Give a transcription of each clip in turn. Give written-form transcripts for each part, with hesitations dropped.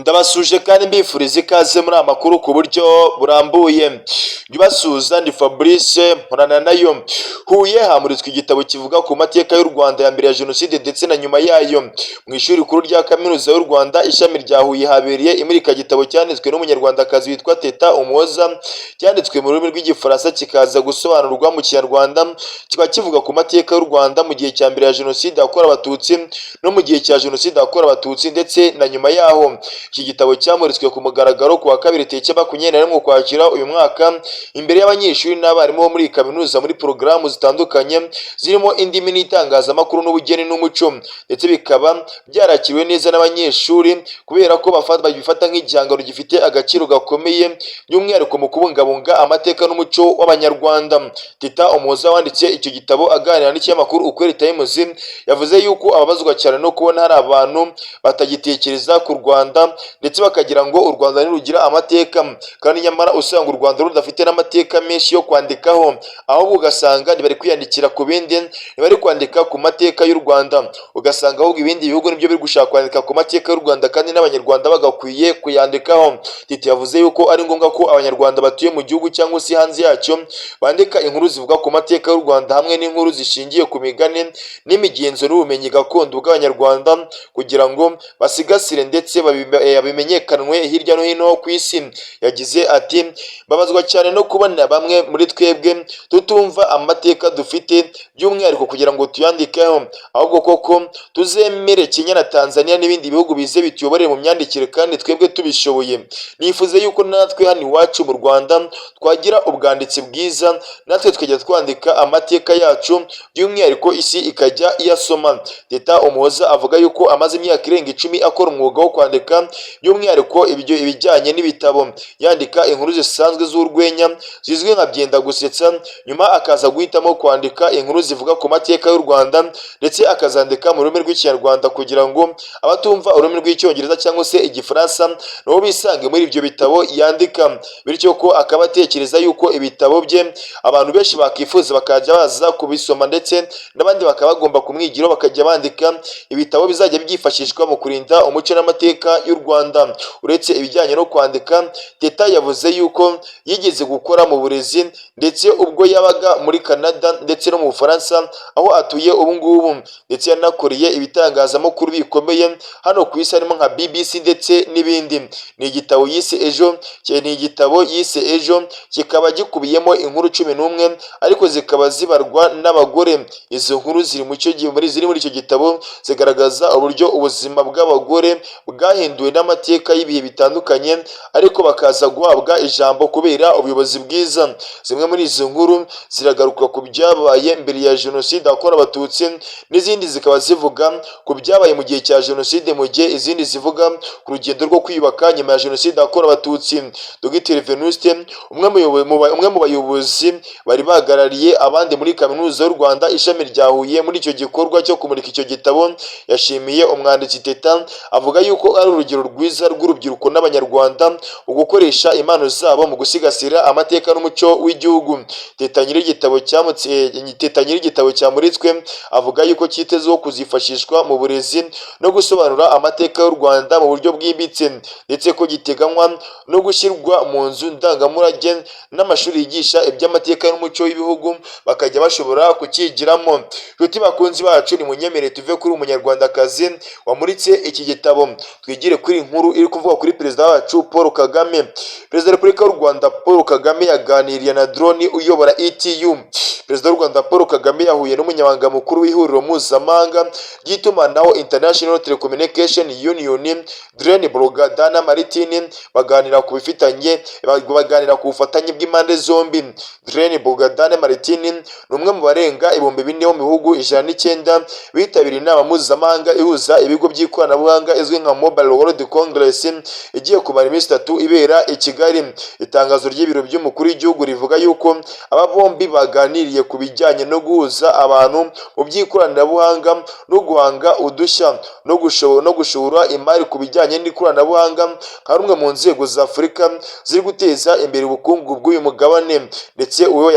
Ndabasuje kandi mbifuriza ikaze muri amakuru ku buryo burambuye. Basuhuza ni Fabrice Mporana nayo. Huye hamuritswe igitabo kivuga ku mateka y'u Rwanda ya mbere ya Jenoside ndetse na nyuma yayo. Mu ishuri rikuru rya Kaminuza y'u Rwanda ishami rya Huye habereye imurika gitabo cyanditswe n'umunyarwandakazi witwa Teta Umuhoza, cyanditswe mu rurimi rw'igifaransa kikaza gusobanurwa mu Kinyarwanda, kikaba kivuga ku mateka y'u Rwanda mu gihe cya mbere ya Jenoside yakorewe Abatutsi no mu gihe cya Jenoside yakorewe Abatutsi ndetse na nyuma yaho. Iki gitabo cyamuritswe ku mugaragaro ku wa kabiri tariki 21 Ukwakira uyu mwaka imbere y'abanyeshuri n'abarimu bo muri kaminuza muri porogaramu zitandukanye zirimo indimi n'itangazamakuru n'ubugeni n'umuco, ndetse bikaba byarakiriwe neza n'abanyeshuri kubera ko babifata nk'igihangano gifite agaciro gakomeye by'umwihariko mu kubungabunga amateka n'umuco w'Abanyarwanda. Teta Umuhoza wanditse icyo gitabo aganira n'ikinyamakuru Ukweli Times yavuze yuko ababazwa cyane no kubona hari abantu batagitekereza ku Rwanda ndetse bakagira ngo u Rwanda nirugira amateka, kandi nyamara usanga u Rwanda rudafite n'amateka menshi yo kwandikaho, ahubwo ugasanga ntibari kwiyandikira ku bindi, ntibari kwandika ku mateka y'u Rwanda, ugasanga ahubwo ibindi bihugu nibyo biri gushaka kwandika ku mateka y'u Rwanda kandi n'Abanyarwanda bagakwiye kuyandikaho. Titi yavuze yuko ari ngombwa ko Abanyarwanda batuye mu gihugu cyangwa se hanze yacyo bandika inkuru zivuga ku mateka y'u Rwanda hamwe n'inkuru zishingiye ku migani n'imigenzo n'ubumenyi gakondo bw'Abanyarwanda kugira ngo basigasire ndetse bimenyekanwe hirya no hino ku isi. Yagize ati babazwa cyane no kubona bamwe muri twebwe tutumva amateka dufite by'umwihariko kugira ngo tuyandikeho, ahubwo koko tuzemere Kenya na Tanzania n'ibindi bihugu bize bituyoboreye mu myandikire kandi twebwe tubishoboye. Nifuze yuko natwe hano iwacu mu Rwanda twagira ubwanditsi bwiza, natwe tukajya twandika amateka yacu by'umwihariko isi ikajya iyasoma. Teta Umuhoza avuga yuko amaze imyaka irenga 10 akora umwuga wo kwandika by'umwihariko ibijyanye n'ibitabo, yandika inkuru zisanzwe z'urwenya zizwi nka byenda gusetsa, nyuma akaza guhitamo kwandika inkuru zivuga ku mateka y'u Rwanda ndetse akazandika mu rurimi rw'Ikinyarwanda kugira ngo abatumva ururimi rw'Icyongereza cyangwa se Igifaransa nabo bisange muri ibyo bitabo yandika, bityo ko akaba atekereza yuko ibitabo bye abantu benshi bakifuza bakajya baza kubisoma ndetse n'abandi bakaba bagomba kumwigiraho bakajya bandika ibitabo bizajya byifashishwa mu kurinda umuco n'amateka y'u Rwanda. Uretse ibijyanye no kwandika, Teta yavuze yuko yigeze gukora mu burezi ndetse ubwo yabaga muri Canada ndetse no mu Bufaransa aho atuye ubu ngubu, ndetse yanakoreye ibitangazamakuru bikomeye hano ku isi harimo nka BBC ndetse n'ibindi. Ni igitabo yise Ejo kikaba gikubiyemo inkuru 11 ariko zikaba zibarwa n'abagore. Izo nkuru ziri muri icyo gitabo zigaragaza uburyo ubuzima bw'abagore bwahinduwe n'amateka y'ibihe bitandukanye ariko bakaza guhabwa ijambo kubera ubuyobozi bwiza. Zimwe muri izo nkuru ziragaruka ku byabaye mbere ya Jenoside yakorewe Abatutsi, n'izindi zikaba zivuga ku byabaye mu gihe cya Jenoside, mu gihe izindi zivuga ku rugendo rwo kwiyubaka nyuma ya Jenoside yakorewe Abatutsi. Dr Venuste umwe mu bayobozi bari bahagarariye abandi muri Kaminuza y'u Rwanda ishami rya Huye muri icyo gikorwa cyo kumurika icyo gitabo, yashimiye umwanditsi Teta avuga yuko ari urugero rwiza rw'urubyiruko n'Abanyarwanda mu gukoresha impano zabo mu gusigasira amateka n'umuco w'igihugu. Teta nyir'igitabo cyamuritswe avuga yuko cyitezeho kuzifashishwa mu burezi no gusobanura amateka y'u Rwanda mu buryo bwimbitse, ndetse ko giteganywa no gushyirwa mu nzu ndangamurage n'amashuri yigisha iby'amateka n'umuco w'ibihugu bakajya bashobora kukigiramo. Nshuti bakunzi bacu, ni munyemere tuve kuri umunyarwandakazi wamuritse iki gitabo twigire kuri inkuru iri kuvuga kuri perezida wacu Paul Kagame. Perezida wa Repubulika y'u Rwanda Paul Kagame yaganiriye na drone uyobora ETU. Perezida w'u Rwanda Paul Kagame yahuye n'umunyamabanga mukuru w'ihuriro mpuzamahanga ry'itumanaho International Telecommunication Union Drone Bogadana Martin baganira ku bufatanye bw'impande zombi. Drone Bogadana Martin ni umwe mu barenga 4,000 mu bihugu 109 bitabiriye inama mpuzamahanga ihuza ibigo by'ikoranabuhanga izwi nka Mobile World Congress igiye kumara iminsi 3 ibera i Kigali. Itangazo ry'ibiro by'umukuru w'igihugu rivuga yuko aba bombi baganiriye ku bijyanye no guhuza abantu mu by'ikoranabuhanga no guhanga udushya no gushora imari ku bijyanye n'ikoranabuhanga nka rumwe mu nzego za Afurika ziri guteza imbere ubukungu bw'uyu mugabane. Ndetse ubwo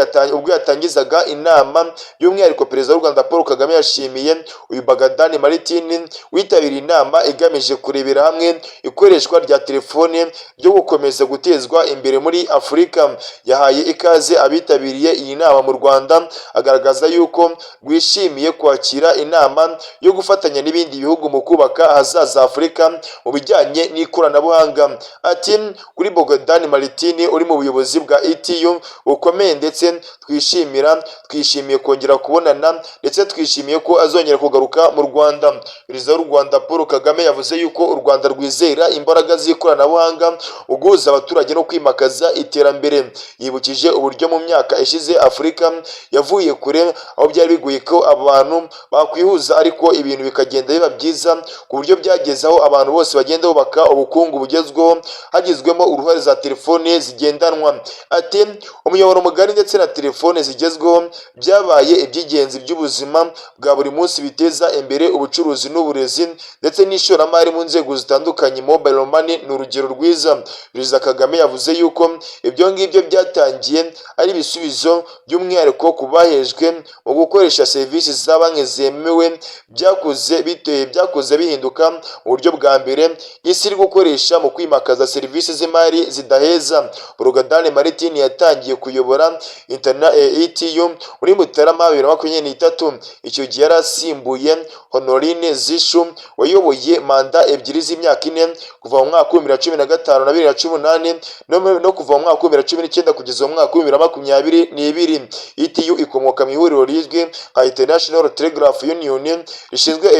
yatangizaga inama by'umwihariko perezida w'u Rwanda Paul Kagame yashimiye uyu Bogadana Martin witabiriye inama igamije kurebera hamwe hamwe ikoreshwa rya telefone ryo gukomeza gutezwa imbere muri Afurika. Yahaye ikaze abitabiriye iyi nama mu Rwanda, agaragaza yuko rwishimiye kwakira inama yo gufatanya n'ibindi bihugu mu kubaka ahazaza Afurika mu bijyanye n'ikoranabuhanga. Ati kuri Bogdan Martin uri mu buyobozi bwa ETU bukomeye ndetse twishimiye kongera kubonana ndetse twishimiye ko azongera kugaruka mu Rwanda. Perezida w'u Rwanda Paul Kagame yavuze yuko u Rwanda rwizera imbaraga z'ikoranabuhanga, uguhuza abaturage no kwimakaza iterambere. Yibukije uburyo mu myaka ishize Afurika yavuye kure, aho byari bigoye ko abantu bakwihuza ariko ibintu bikagenda biba byiza ku buryo byageze aho abantu bose bagenda bubaka ubukungu bugezweho hagizwemo uruhare za telefone zigendanwa. Ati umuyoboro mugari ndetse na telefone zigezweho byabaye iby'ingenzi by'ubuzima bwa buri munsi biteza imbere ubucuruzi n'uburezi ndetse n'ishoramari mu nzego zitandukanye. Mobile money ni urugero rwiza. Perezida Kagame yavuze yuko ibyo ngibyo byatangiye ari ibisubizo by'umwihariko ku bahejwe mu gukoresha serivisi za banki zemewe, byakoze bihinduka mu buryo bwa mbere isi iri gukoresha mu kwimakaza serivisi z'imari zidaheza. Bogdan Martin yatangiye kuyobora ETU muri Mutarama 2023. Icyo gihe yari asimbuye Honorine Zishu wayoboye manda ebyiri z'imyaka 4 kuva mu mwaka wa 2015 na 2018 no kuva mu mwaka wa 2019 kugeza mu mwaka wa 2022. ETU ikomoka mu ihuriro rizwi nka International Telegraph Union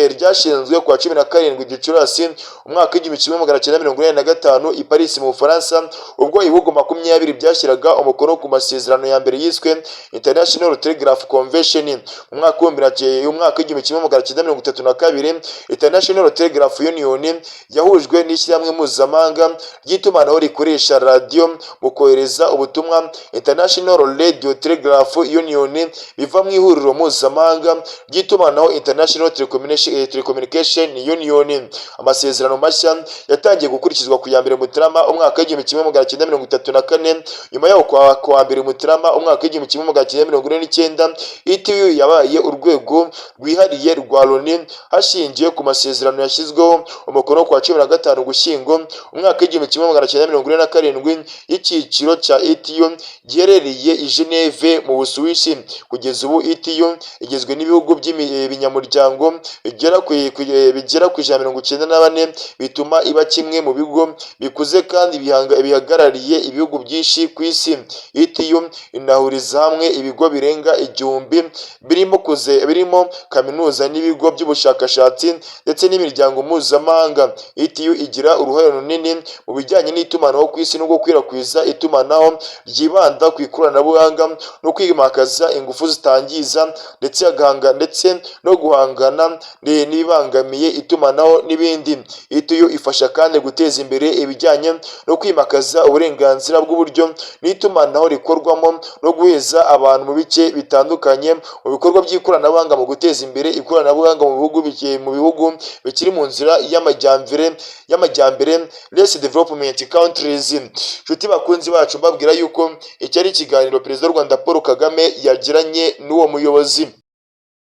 ryashinzwe ku wa 17 Gicurasi umwaka wa 1985 i Paris mu Bufaransa, ubwo ibihugu 20 byashyiraga umukono ku masezerano ya mbere yiswe International Telegraph Convention. Mu mwaka wa 1932 International Telegraph Union yahujwe n'ishyirahamwe mpuzamahanga ry'itumanaho rikoresha radio mu kohereza ubutumwa International Radio Telegraph Union biva mu ihuriro mpuzamahanga ry'itumanaho International Telecommunication Union. Amasezerano mashya yatangiye gukurikizwa ku ya mbere Mutarama umwaka wa 1934. Nyuma yaho ku wa mbere Mutarama umwaka wa 1949 ETU yabaye urwego rwihariye rwa Loni hashingiye ku masezerano yashyizweho umukono ku wa 15 Ugushyingo umwaka wa 1947 y'icyiciro cya ETU giherereye i Geneve mu Busuwisi. Kugeza ubu ETU igizwe n'ibihugu by'ibinyamuryango bigera ku 194 bituma iba kimwe mu bigo bikuze kandi bihagarariye ibihugu byinshi ku isi. ETU inahuriza hamwe ibigo birenga 1000 birimo kaminuza n'ibigo by'ubushakashatsi ndetse n'imiryango mpuzamahanga. ETU igira uruhare runini mu bijyanye n'itumanaho ku isi no gukwirakwiza itumanaho ryibanda ku ikoranabuhanga no kwimakaza ingufu zitangiza ndetse no guhangana n'ibibangamiye itumanaho n'ibindi. ETU ifasha kandi guteza imbere ibijyanye no kwimakaza uburenganzira bw'uburyo n'itumanaho rikorwamo no guheza abantu mu bice bitandukanye mu bikorwa by'ikoranabuhanga mu guteza imbere ikoranabuhanga mu bihugu bikiri mu nzira y'amajyambere less development countries. Nshuti bakunzi bacu, mbabwira yuko iki ari ikiganiro Perezida w'u Rwanda Paul Kagame yagiranye n'uwo muyobozi.